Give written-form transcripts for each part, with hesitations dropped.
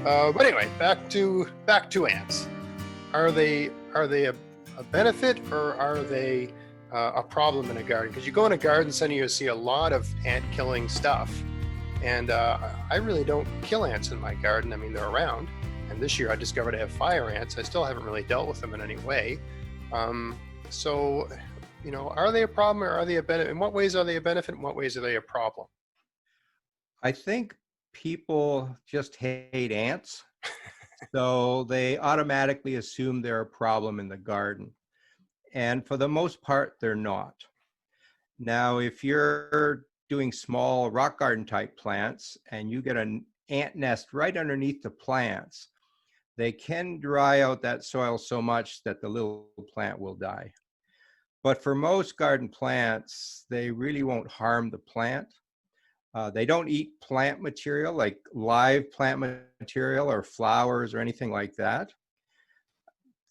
But anyway, back to ants. Are they a benefit, or are they a problem in a garden? Because you go in a garden center, you see a lot of ant killing stuff, and I really don't kill ants in my garden. I mean, they're around, and this year I discovered I have fire ants. I still haven't really dealt with them in any way. So, are they a problem, or are they a benefit? In what ways are they a benefit? In what ways are they a problem? I think people just hate ants, so they automatically assume they're a problem in the garden. And for the most part, they're not. Now, if you're doing small rock garden type plants and you get an ant nest right underneath the plants, they can dry out that soil so much that the little plant will die. But for most garden plants, they really won't harm the plant. They don't eat plant material, like live plant material or flowers or anything like that.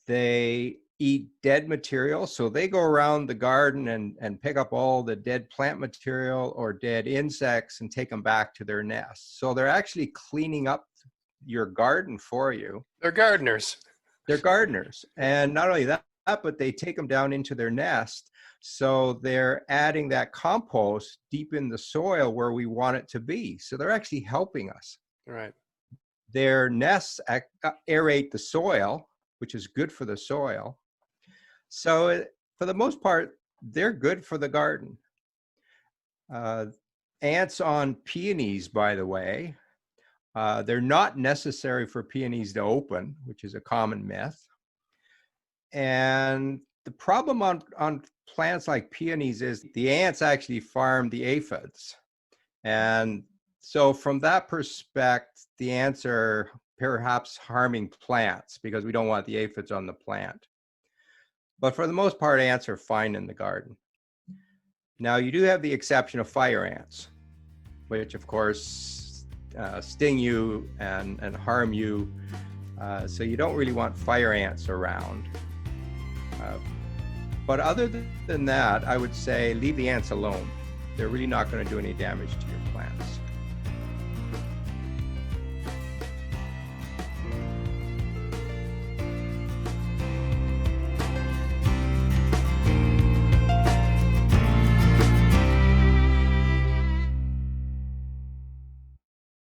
They eat dead material, so they go around the garden and pick up all the dead plant material or dead insects and take them back to their nests. So they're actually cleaning up your garden for you. They're gardeners. They're gardeners. And not only that, but they take them down into their nest. So they're adding that compost deep in the soil where we want it to be. So they're actually helping us. Right. Their nests aerate the soil, which is good for the soil. So for the most part, they're good for the garden. Ants on peonies, by the way, they're not necessary for peonies to open, which is a common myth. And the problem on plants like peonies is the ants actually farm the aphids. And so from that perspective, the ants are perhaps harming plants because we don't want the aphids on the plant. But for the most part, ants are fine in the garden. Now, you do have the exception of fire ants, which of course sting you and harm you. So you don't really want fire ants around. But other than that, I would say leave the ants alone. They're really not going to do any damage to your plants.